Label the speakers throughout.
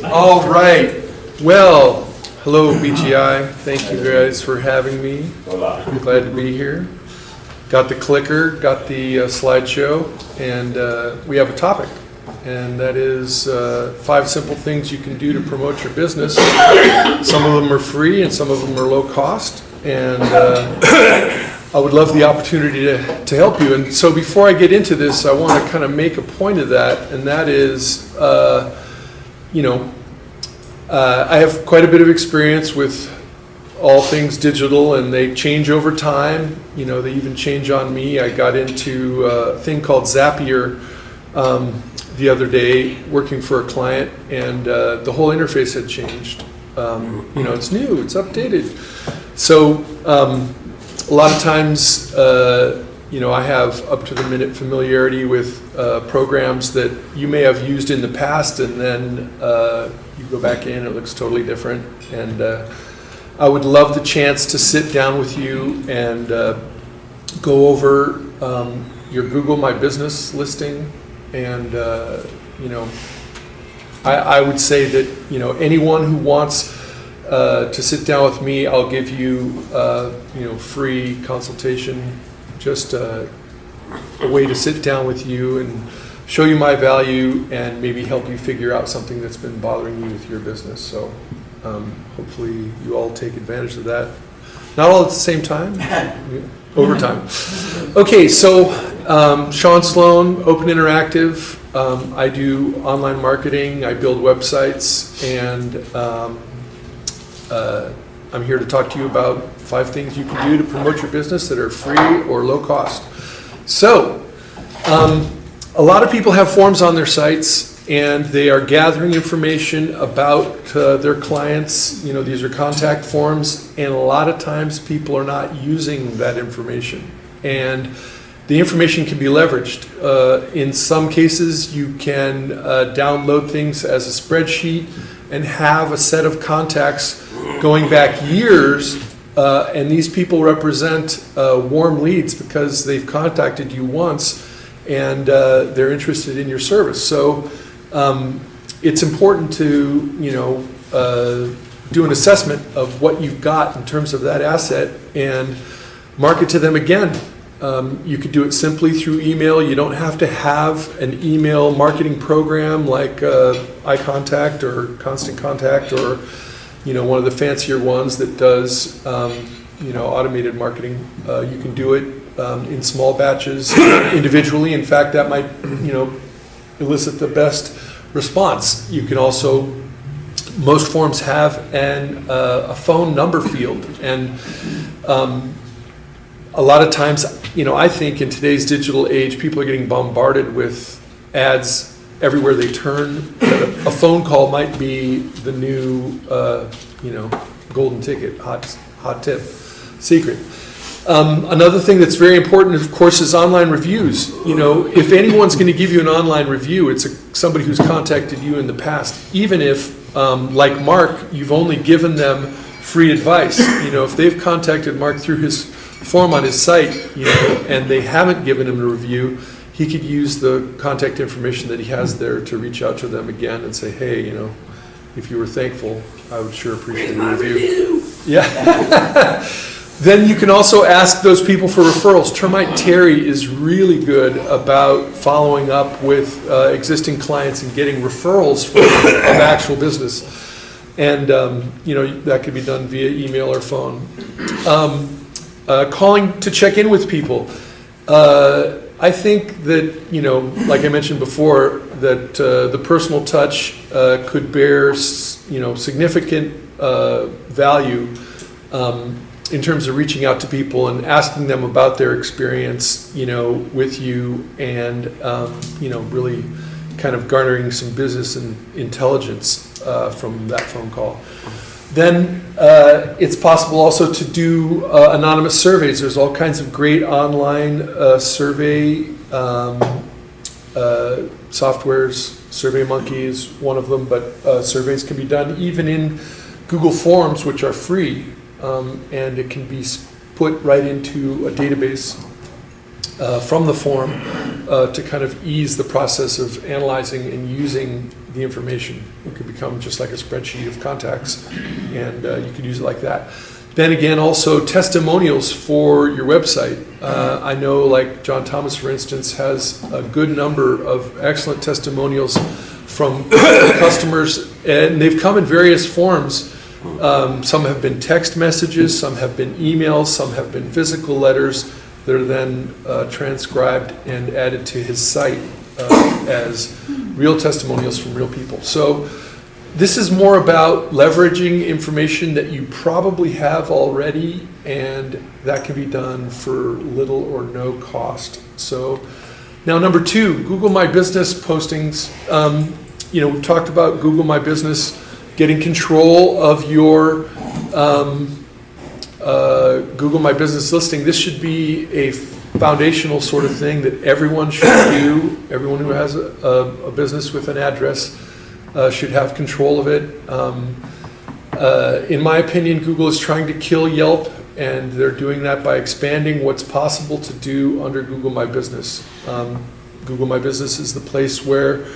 Speaker 1: All right. Well, hello BGI. Thank you guys for having me. I'm glad to be here. Got the clicker, got the slideshow, and we have a topic. And that is 5 simple things you can do to promote your business. Some of them are free and some of them are low cost. And I would love the opportunity to help you. And so before I get into this, I want to kind of make a point of that. And that is, I have quite a bit of experience with all things digital, and they change over time. They even change on me. I got into a thing called Zapier the other day working for a client, and the whole interface had changed. It's new, it's updated. So a lot of times, I have up to the minute familiarity with programs that you may have used in the past, and then you go back in, it looks totally different. And I would love the chance to sit down with you and go over your Google My Business listing. And I would say that anyone who wants to sit down with me, I'll give you free consultation, just a way to sit down with you and show you my value and maybe help you figure out something that's been bothering you with your business. So hopefully you all take advantage of that. Not all at the same time, over time. Okay, so Sean Sloan, Open Interactive. I do online marketing, I build websites, and I'm here to talk to you about 5 things you can do to promote your business that are free or low cost. So, a lot of people have forms on their sites, and they are gathering information about their clients. These are contact forms, and a lot of times people are not using that information. And the information can be leveraged. In some cases, you can download things as a spreadsheet and have a set of contacts going back years, and these people represent warm leads because they've contacted you once and they're interested in your service. So it's important to do an assessment of what you've got in terms of that asset and market to them again. You could do it simply through email. You don't have to have an email marketing program like iContact or Constant Contact or one of the fancier ones that does automated marketing. You can do it in small batches individually. In fact, that might elicit the best response. You can also, most forms have a phone number field, and a lot of times, I think in today's digital age, people are getting bombarded with ads everywhere they turn. A phone call might be the new, golden ticket, hot tip, secret. Another thing that's very important, of course, is online reviews. If anyone's going to give you an online review, it's somebody who's contacted you in the past. Even if, like Mark, you've only given them free advice. If they've contacted Mark through his form on his site, and they haven't given him a review, he could use the contact information that he has there to reach out to them again and say, hey, if you were thankful, I would sure appreciate a review. Yeah. Then you can also ask those people for referrals. Termite Terry is really good about following up with existing clients and getting referrals of actual business. And that could be done via email or phone. Calling to check in with people. I think that, like I mentioned before, that the personal touch could bear, significant value in terms of reaching out to people and asking them about their experience, with you, and really kind of garnering some business and intelligence from that phone call. Then it's possible also to do anonymous surveys. There's all kinds of great online survey softwares. SurveyMonkey is one of them, but surveys can be done even in Google Forms, which are free, and it can be put right into a database from the form to kind of ease the process of analyzing and using the information. It could become just like a spreadsheet of contacts, and you could use it like that. Then again, also testimonials for your website. I know like John Thomas, for instance, has a good number of excellent testimonials from customers, and they've come in various forms. Some have been text messages, some have been emails, some have been physical letters that are then transcribed and added to his site as real testimonials from real people. So this is more about leveraging information that you probably have already, and that can be done for little or no cost. So now number 2, Google My Business postings. We've talked about Google My Business, getting control of your Google My Business listing. This should be a foundational sort of thing that everyone should do. Everyone who has a business with an address should have control of it. In my opinion, Google is trying to kill Yelp, and they're doing that by expanding what's possible to do under Google My Business. Google My Business is the place where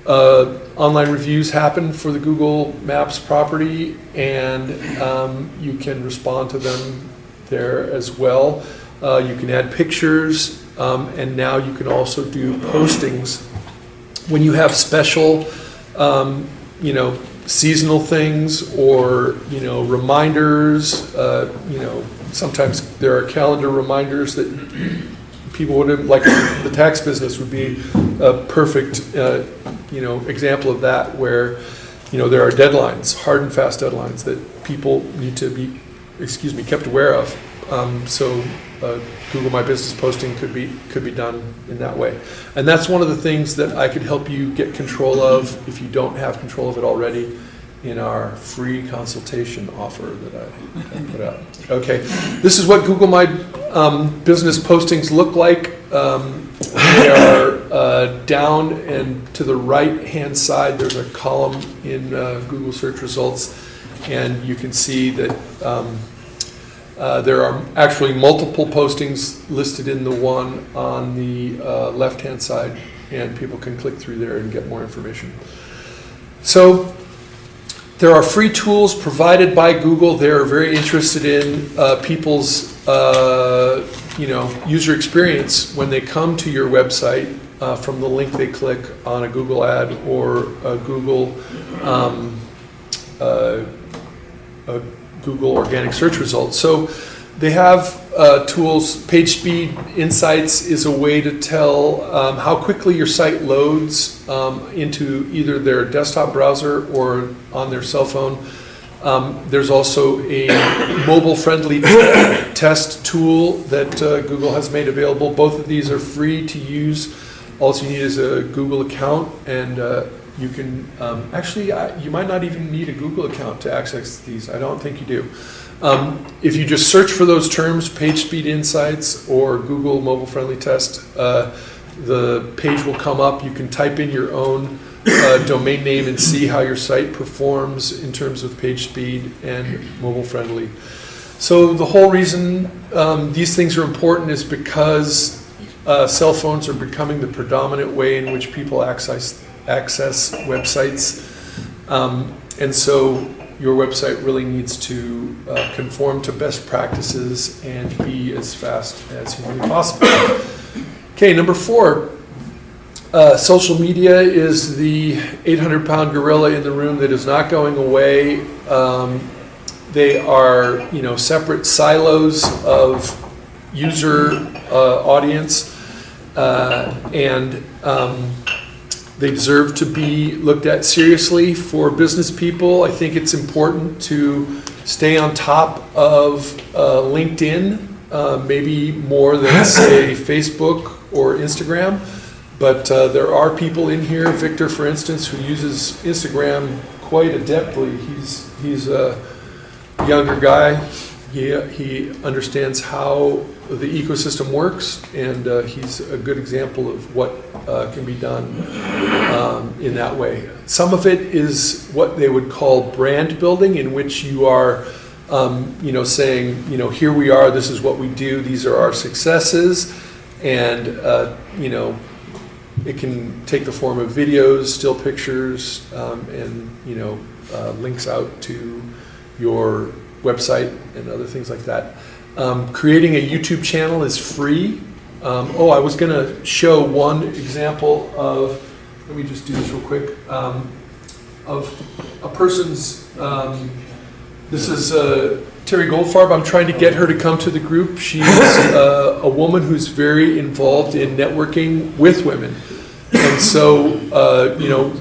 Speaker 1: online reviews happen for the Google Maps property, and you can respond to them there as well. You can add pictures, and now you can also do postings. When you have special, seasonal things or, reminders, sometimes there are calendar reminders that people would have, like the tax business would be a perfect, example of that, where, there are deadlines, hard and fast deadlines that people need to be, kept aware of. So Google My Business posting could be done in that way. And that's one of the things that I could help you get control of if you don't have control of it already in our free consultation offer that I put out. Okay, this is what Google My Business postings look like. They are down and to the right-hand side, there's a column in Google search results, and you can see that there are actually multiple postings listed in the one on the left-hand side, and people can click through there and get more information. So there are free tools provided by Google. They're very interested in people's user experience when they come to your website from the link they click on a Google ad or a Google Google organic search results. So they have tools. Page speed insights is a way to tell how quickly your site loads into either their desktop browser or on their cell phone. There's also a mobile-friendly test tool that Google has made available. Both of these are free to use. All you need is a Google account, and you can you might not even need a Google account to access these. I don't think you do. If you just search for those terms, page speed insights or Google mobile friendly test, the page will come up. You can type in your own domain name and see how your site performs in terms of page speed and mobile friendly. So the whole reason these things are important is because cell phones are becoming the predominant way in which people access websites, and so your website really needs to conform to best practices and be as fast as humanly possible. Okay, number 4, social media is the 800-pound gorilla in the room that is not going away. They are, separate silos of user audience, and they deserve to be looked at seriously. For business people, I think it's important to stay on top of LinkedIn, maybe more than, say, Facebook or Instagram. But there are people in here, Victor, for instance, who uses Instagram quite adeptly. He's a younger guy. He understands how the ecosystem works, and he's a good example of what can be done in that way. Some of it is what they would call brand building, in which you are, saying, here we are, this is what we do, these are our successes, and, It can take the form of videos, still pictures, and links out to your website and other things like that. Creating a YouTube channel is free. I was going to show one example of, let me just do this real quick, of a person's, this is Terry Goldfarb. I'm trying to get her to come to the group. She's a woman who's very involved in networking with women. And so,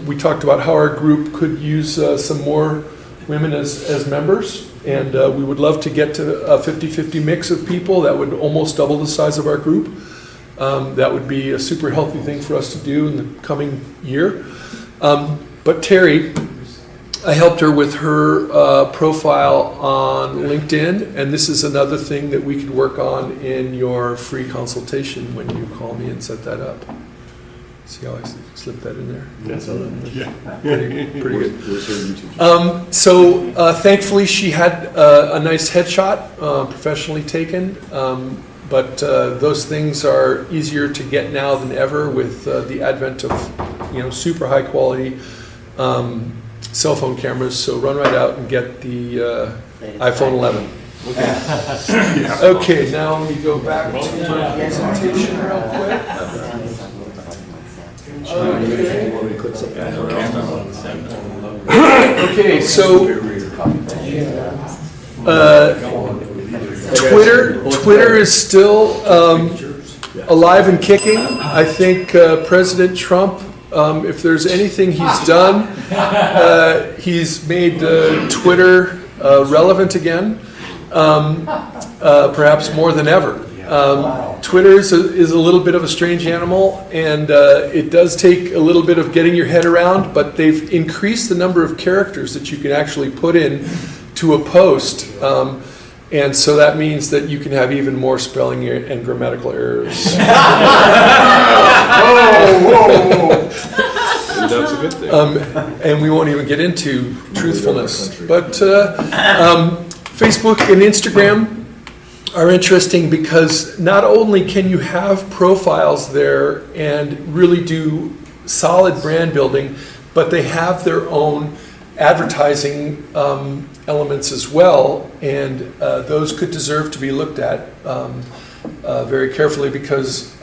Speaker 1: we talked about how our group could use some more women as members. And we would love to get to a 50-50 mix of people. That would almost double the size of our group. That would be a super healthy thing for us to do in the coming year. But Terry, I helped her with her profile on LinkedIn, and this is another thing that we could work on in your free consultation when you call me and set that up. See how I slipped that in there? Yeah. Pretty good. Thankfully she had a nice headshot, professionally taken, but those things are easier to get now than ever with the advent of super high quality cell phone cameras. So run right out and get the iPhone 11. Okay, now let me go back to my presentation real quick. Okay, so Twitter is still alive and kicking. I think President Trump, if there's anything he's done, he's made Twitter relevant again, perhaps more than ever. Twitter is a little bit of a strange animal, and it does take a little bit of getting your head around, but they've increased the number of characters that you can actually put in to a post, and so that means that you can have even more spelling and grammatical errors. Whoa. That's a good thing. And we won't even get into truthfulness, but Facebook and Instagram are interesting because not only can you have profiles there and really do solid brand building, but they have their own advertising elements as well, and those could deserve to be looked at very carefully because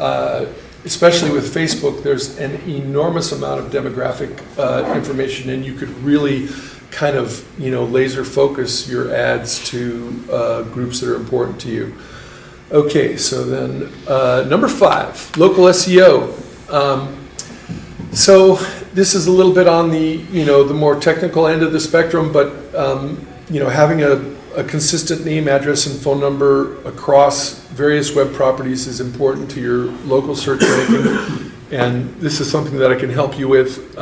Speaker 1: especially with Facebook, there's an enormous amount of demographic information, and you could really kind of laser focus your ads to groups that are important to you. Okay, so then number 5, local SEO. So this is a little bit on the the more technical end of the spectrum, but having a consistent name, address, and phone number across various web properties is important to your local search ranking, and this is something that I can help you with.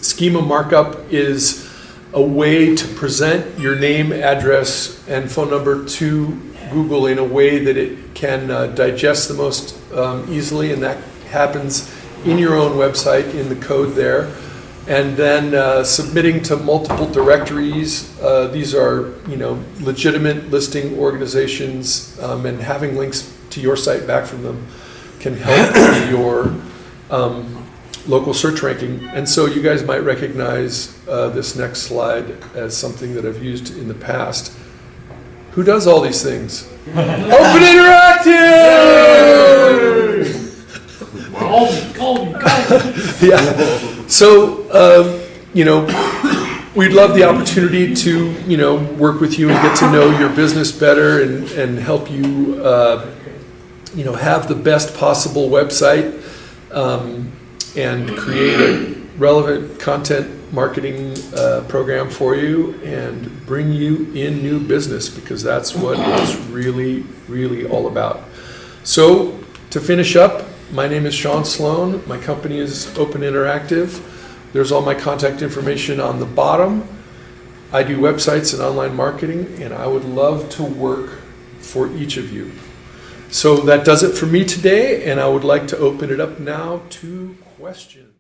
Speaker 1: Schema Markup is a way to present your name, address, and phone number to Google in a way that it can digest the most easily, and that happens in your own website in the code there. And then submitting to multiple directories. These are legitimate listing organizations, and having links to your site back from them can help your local search ranking. And so you guys might recognize this next slide as something that I've used in the past. Who does all these things? Open Interactive! Yeah. So, we'd love the opportunity to, work with you and get to know your business better and help you, have the best possible website and create a relevant content marketing program for you and bring you in new business, because that's what it's really, really all about. So, to finish up, my name is Sean Sloan. My company is Open Interactive. There's all my contact information on the bottom. I do websites and online marketing, and I would love to work for each of you. So that does it for me today, and I would like to open it up now to questions.